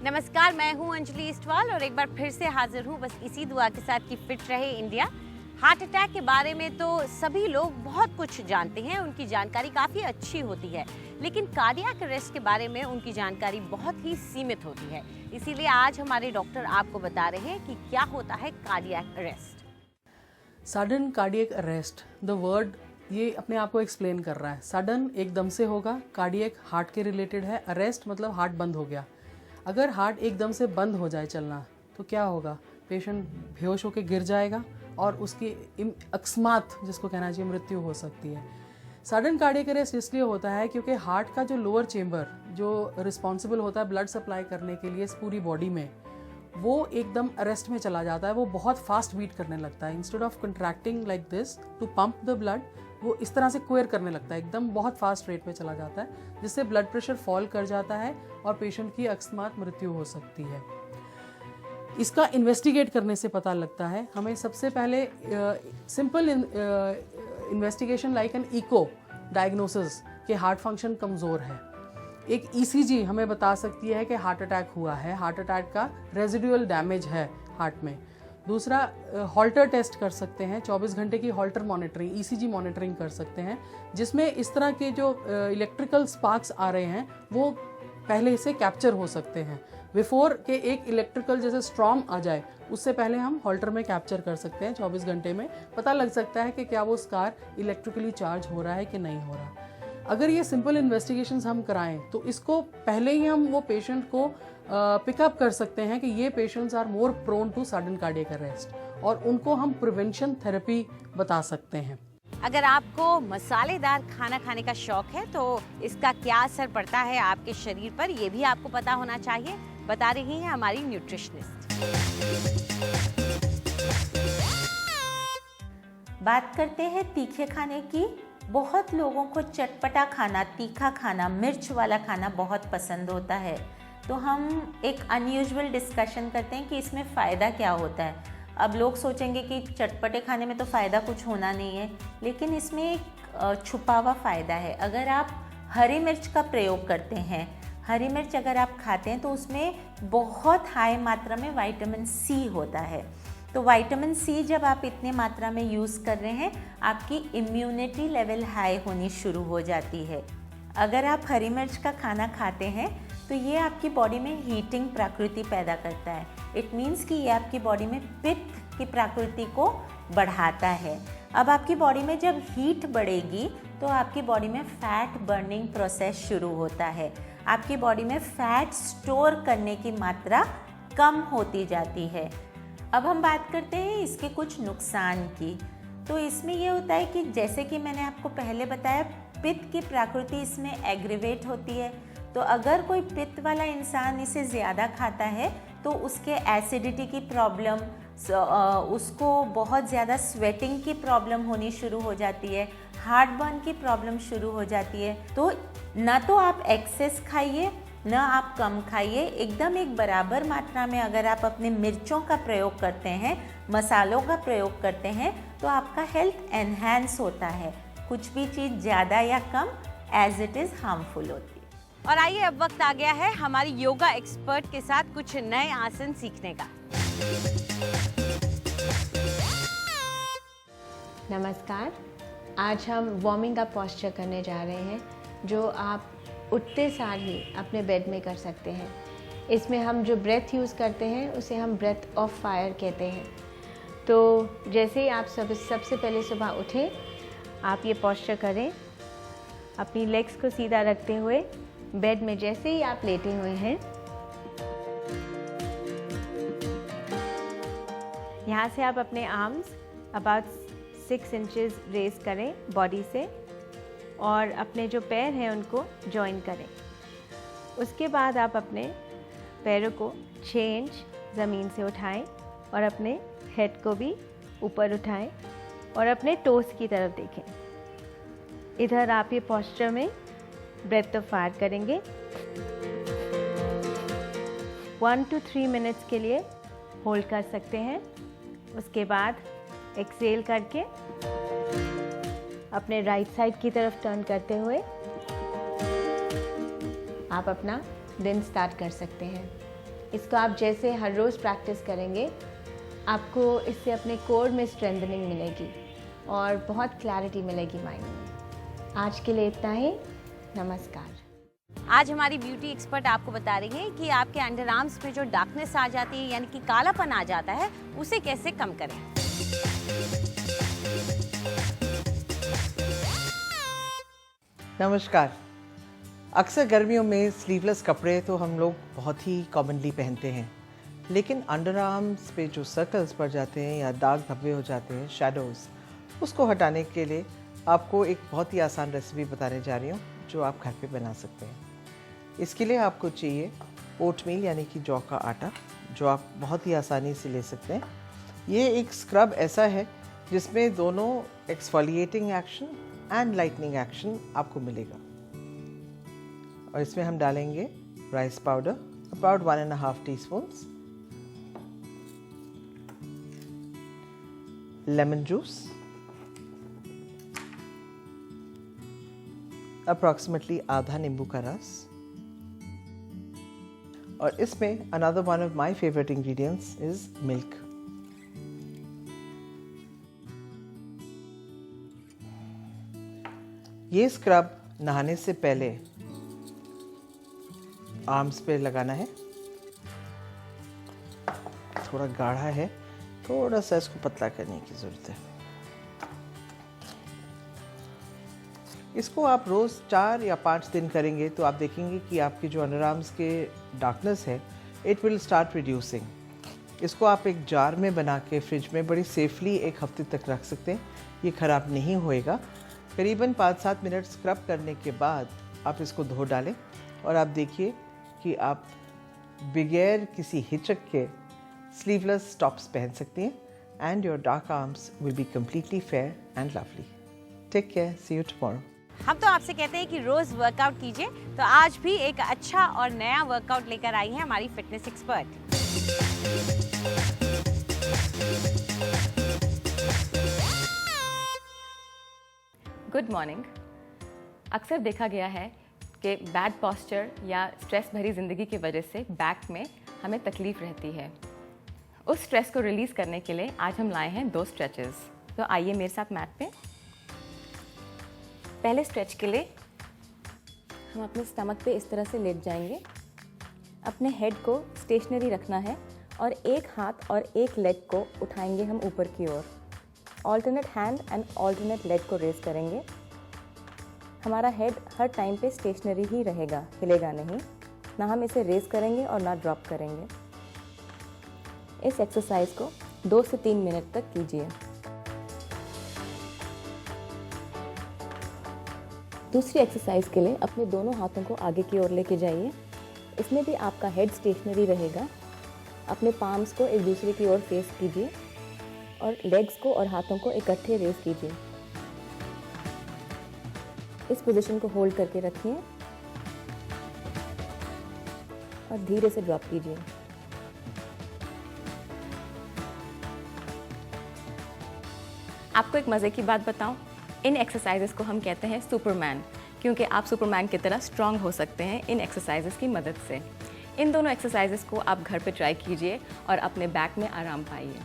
नमस्कार, मैं हूं अंजलि इस्टवाल और एक बार फिर से हाजिर हूं बस इसी दुआ के साथ कि फिट रहे इंडिया। हार्ट अटैक के बारे में तो सभी लोग बहुत कुछ जानते हैं, उनकी जानकारी काफ़ी अच्छी होती है, लेकिन कार्डियक अरेस्ट के बारे में उनकी जानकारी बहुत ही सीमित होती है। इसीलिए आज हमारे डॉक्टर आपको बता रहे हैं कि क्या होता है cardiac arrest. Sudden cardiac arrest, the word ये अपने आप को एक्सप्लेन कर रहा है। सडन एकदम से होगा, कार्डियक हार्ट के रिलेटेड है, अरेस्ट मतलब हार्ट बंद हो गया। अगर हार्ट एकदम से बंद हो जाए चलना तो क्या होगा? पेशेंट बेहोश होकर गिर जाएगा और उसकी अकस्मात, जिसको कहना चाहिए, मृत्यु हो सकती है। सडन कार्डियक अरेस्ट इसलिए होता है क्योंकि हार्ट का जो लोअर चेंबर जो रिस्पॉन्सिबल होता है ब्लड सप्लाई करने के लिए इस पूरी बॉडी में, वो एकदम अरेस्ट में चला जाता है। वो बहुत फास्ट बीट करने लगता है। Instead of contracting like this to pump the blood, वो इस तरह से क्वेयर करने लगता है, एकदम बहुत फास्ट रेट में चला जाता है, जिससे ब्लड प्रेशर फॉल कर जाता है और पेशेंट की अकस्मात मृत्यु हो सकती है। इसका इन्वेस्टिगेट करने से पता लगता है। हमें सबसे पहले simple investigation like an echo diagnosis के हार्ट फंक्शन कमज़ोर है। एक ईसीजी हमें बता सकती है कि हार्ट अटैक हुआ है, हार्ट अटैक का रेजिडुअल डैमेज है हार्ट में। दूसरा, हॉल्टर टेस्ट कर सकते हैं, 24 घंटे की हॉल्टर मॉनिटरिंग, ईसीजी मॉनिटरिंग कर सकते हैं, जिसमें इस तरह के जो इलेक्ट्रिकल स्पार्क्स आ रहे हैं वो पहले से कैप्चर हो सकते हैं। बिफोर के एक इलेक्ट्रिकल जैसे स्ट्रॉम आ जाए उससे पहले हम हॉल्टर में कैप्चर कर सकते हैं। 24 घंटे में पता लग सकता है कि क्या वो स्कार इलेक्ट्रिकली चार्ज हो रहा है कि नहीं हो रहा। अगर ये सिंपल इन्वेस्टिगेशंस हम कराएं तो इसको पहले ही हम वो पेशेंट को पिकअप कर सकते हैं कि ये patients are more prone to sudden cardiac arrest, और उनको हम प्रिवेंशन थेरेपी बता सकते हैं। अगर आपको मसालेदार खाना खाने का शौक है तो इसका क्या असर पड़ता है आपके शरीर पर, ये भी आपको पता होना चाहिए, बता रही हैं हमारी न्यूट्रिशनिस्ट। बात करते हैं तीखे खाने की। बहुत लोगों को चटपटा खाना, तीखा खाना, मिर्च वाला खाना बहुत पसंद होता है। तो हम एक अनयूजुअल डिस्कशन करते हैं कि इसमें फ़ायदा क्या होता है। अब लोग सोचेंगे कि चटपटे खाने में तो फ़ायदा कुछ होना नहीं है, लेकिन इसमें एक छुपा हुआ फ़ायदा है। अगर आप हरी मिर्च का प्रयोग करते हैं, हरी मिर्च अगर आप खाते हैं तो उसमें बहुत हाई मात्रा में विटामिन सी होता है। तो विटामिन सी जब आप इतने मात्रा में यूज़ कर रहे हैं, आपकी इम्यूनिटी लेवल हाई होनी शुरू हो जाती है। अगर आप हरी मिर्च का खाना खाते हैं तो ये आपकी बॉडी में हीटिंग प्रकृति पैदा करता है। इट मीन्स कि ये आपकी बॉडी में पित्त की प्रकृति को बढ़ाता है। अब आपकी बॉडी में जब हीट बढ़ेगी तो आपकी बॉडी में फैट बर्निंग प्रोसेस शुरू होता है। आपकी बॉडी में फैट स्टोर करने की मात्रा कम होती जाती है। अब हम बात करते हैं इसके कुछ नुकसान की। तो इसमें ये होता है कि जैसे कि मैंने आपको पहले बताया, पित्त की प्रकृति इसमें एग्रीवेट होती है। तो अगर कोई पित्त वाला इंसान इसे ज़्यादा खाता है तो उसके एसिडिटी की प्रॉब्लम, उसको बहुत ज़्यादा स्वेटिंग की प्रॉब्लम होनी शुरू हो जाती है, हार्ट बर्न की प्रॉब्लम शुरू हो जाती है। तो ना तो आप एक्सेस खाइए ना आप कम खाइए, एकदम एक बराबर मात्रा में अगर आप अपने मिर्चों का प्रयोग करते हैं, मसालों का प्रयोग करते हैं, तो आपका हेल्थ एनहांस होता है। कुछ भी चीज़ ज़्यादा या कम एज इट इज़ हार्मफुल होती है। और आइए, अब वक्त आ गया है हमारी योगा एक्सपर्ट के साथ कुछ नए आसन सीखने का। नमस्कार, आज हम वार्मिंग अप पोस्चर करने जा रहे हैं, जो आप उठते सार ही अपने बेड में कर सकते हैं। इसमें हम जो ब्रेथ यूज़ करते हैं उसे हम ब्रेथ ऑफ फायर कहते हैं। तो जैसे ही आप सबसे पहले सुबह उठें, आप ये पोस्चर करें, अपनी लेग्स को सीधा रखते हुए बेड में जैसे ही आप लेटे हुए हैं, यहाँ से आप अपने आर्म्स अबाउट 6 इंचेस रेज करें बॉडी से, और अपने जो पैर हैं उनको जॉइन करें। उसके बाद आप अपने पैरों को 6 इंच ज़मीन से उठाएं और अपने हेड को भी ऊपर उठाएं और अपने टोस की तरफ देखें। इधर आप ये पोस्चर में ब्रेथ ऑफ फायर करेंगे। 1 to 3 मिनट्स के लिए होल्ड कर सकते हैं। उसके बाद एक्सेल करके अपने राइट साइड की तरफ टर्न करते हुए आप अपना दिन स्टार्ट कर सकते हैं। इसको आप जैसे हर रोज़ प्रैक्टिस करेंगे, आपको इससे अपने कोर में स्ट्रेंथनिंग मिलेगी और बहुत क्लैरिटी मिलेगी माइंड में। आज के लिए इतना ही। नमस्कार। आज हमारी ब्यूटी एक्सपर्ट आपको बता रही है कि आपके अंडर आर्म्स में जो डार्कनेस आ जाती है यानी कि कालापन आ जाता है, उसे कैसे कम करें। नमस्कार। अक्सर गर्मियों में स्लीवलेस कपड़े तो हम लोग बहुत ही कॉमनली पहनते हैं, लेकिन अंडर आर्म्स पे जो सर्कल्स पड़ जाते हैं या दाग धब्बे हो जाते हैं, शैडोज़, उसको हटाने के लिए आपको एक बहुत ही आसान रेसिपी बताने जा रही हूँ जो आप घर पे बना सकते हैं। इसके लिए आपको चाहिए ओटमील यानी कि जौ का आटा, जो आप बहुत ही आसानी से ले सकते हैं। ये एक स्क्रब ऐसा है जिसमें दोनों exfoliating action and lightning action आपको मिलेगा। और इसमें हम डालेंगे rice powder about 1.5 teaspoons, lemon juice approximately आधा नींबू का रस, और इसमें another one of my favourite ingredients is milk. ये स्क्रब नहाने से पहले आर्म्स पे लगाना है। थोड़ा गाढ़ा है, थोड़ा सा इसको पतला करने की ज़रूरत है। इसको आप रोज़ 4 या 5 दिन करेंगे तो आप देखेंगे कि आपके जो अंडर आर्म्स के डार्कनेस है, इट विल स्टार्ट रिड्यूसिंग। इसको आप एक जार में बना के फ्रिज में बड़ी सेफली 1 हफ्ते तक रख सकते हैं। ये ख़राब नहीं होएगा। करीबन 5-7 मिनट स्क्रब करने के बाद आप इसको धो डालें और आप देखिए कि आप बगैर किसी हिचक के स्लीवलेस टॉप्स पहन सकती हैं and your dark arms will be completely fair and lovely. Take care, see you tomorrow. हम तो आपसे कहते हैं कि रोज वर्कआउट कीजिए, तो आज भी एक अच्छा और नया वर्कआउट लेकर आई है हमारी फिटनेस एक्सपर्ट। Good morning. अक्सर देखा गया है कि बैड पोस्चर या स्ट्रेस भरी ज़िंदगी की वजह से बैक में हमें तकलीफ़ रहती है। उस स्ट्रेस को रिलीज़ करने के लिए आज हम लाए हैं 2 स्ट्रेचेस। तो आइए मेरे साथ मैट पे। पहले स्ट्रेच के लिए हम अपने स्टमक पे इस तरह से लेट जाएंगे। अपने हेड को स्टेशनरी रखना है और एक हाथ और एक लेग को उठाएंगे हम ऊपर की ओर। Alternate hand and alternate leg को रेज करेंगे। हमारा हेड हर टाइम पे स्टेशनरी ही रहेगा, हिलेगा नहीं। ना हम इसे रेज करेंगे और ना ड्रॉप करेंगे। इस एक्सरसाइज को 2 से 3 मिनट तक कीजिए। दूसरी एक्सरसाइज के लिए अपने दोनों हाथों को आगे की ओर लेके जाइए। इसमें भी आपका हेड स्टेशनरी रहेगा। अपने पाम्स को एक दूसरे की ओर फेस कीजिए और लेग्स को और हाथों को इकट्ठे रेज कीजिए। इस पोजीशन को होल्ड करके रखिए और धीरे से ड्रॉप कीजिए। आपको एक मज़े की बात बताऊं, इन एक्सरसाइजेस को हम कहते हैं सुपरमैन, क्योंकि आप सुपरमैन की तरह स्ट्रांग हो सकते हैं इन एक्सरसाइजेस की मदद से। इन दोनों एक्सरसाइजेस को आप घर पे ट्राई कीजिए और अपने बैक में आराम पाइए।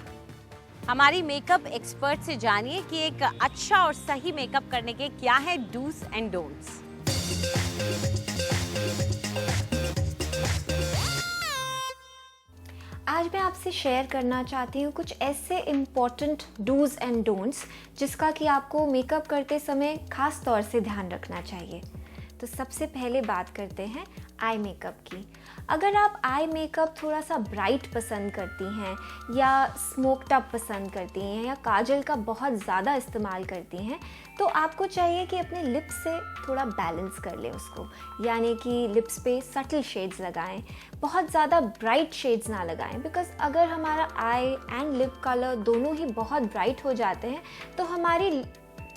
हमारी मेकअप एक्सपर्ट से जानिए कि एक अच्छा और सही मेकअप करने के क्या है डूज एंड डोंट्स। आज मैं आपसे शेयर करना चाहती हूँ कुछ ऐसे इम्पॉर्टेंट डूज एंड डोंट्स जिसका कि आपको मेकअप करते समय खास तौर से ध्यान रखना चाहिए। तो सबसे पहले बात करते हैं आई मेकअप की। अगर आप आई मेकअप थोड़ा सा ब्राइट पसंद करती हैं या स्मोक्ड अप पसंद करती हैं या काजल का बहुत ज़्यादा इस्तेमाल करती हैं, तो आपको चाहिए कि अपने लिप्स से थोड़ा बैलेंस कर लें उसको, यानी कि लिप्स पे सटल शेड्स लगाएं, बहुत ज़्यादा ब्राइट शेड्स ना लगाएं। बिकॉज अगर हमारा आई एंड लिप कलर दोनों ही बहुत ब्राइट हो जाते हैं तो हमारी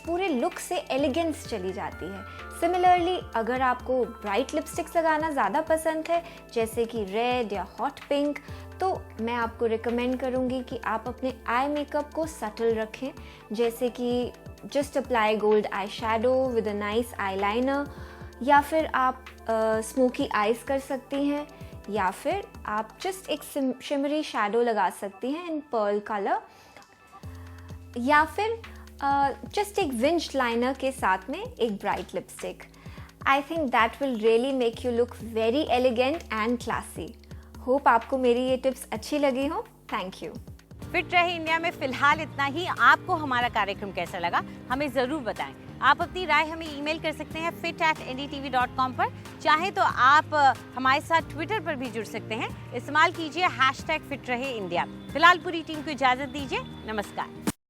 पूरे लुक से एलिगेंस चली जाती है। सिमिलरली अगर आपको ब्राइट लिपस्टिक्स लगाना ज़्यादा पसंद है, जैसे कि रेड या हॉट पिंक, तो मैं आपको रिकमेंड करूँगी कि आप अपने आई मेकअप को सटल रखें, जैसे कि just apply gold eye shadow with a nice eye liner, या फिर आप स्मोकी आइज़ कर सकती हैं, या फिर आप जस्ट एक शिमरी शैडो लगा सकती हैं इन पर्ल कलर, या फिर जस्ट एक विंज लाइनर के साथ में एक bright lipstick. I think that will really make you look very elegant and classy. Hope आपको मेरी ये टिप्स अच्छी लगी हो। Thank you. फिट रहे इंडिया में फिलहाल इतना ही। आपको हमारा कार्यक्रम कैसा लगा हमें ज़रूर बताएं। आप अपनी राय हमें ईमेल कर सकते हैं fit@ndtv.com पर। चाहे तो आप हमारे साथ ट्विटर पर भी जुड़ सकते हैं। इस्तेमाल कीजिए #फिट रहे इंडिया। फिलहाल पूरी टीम को इजाज़त दीजिए। नमस्कार।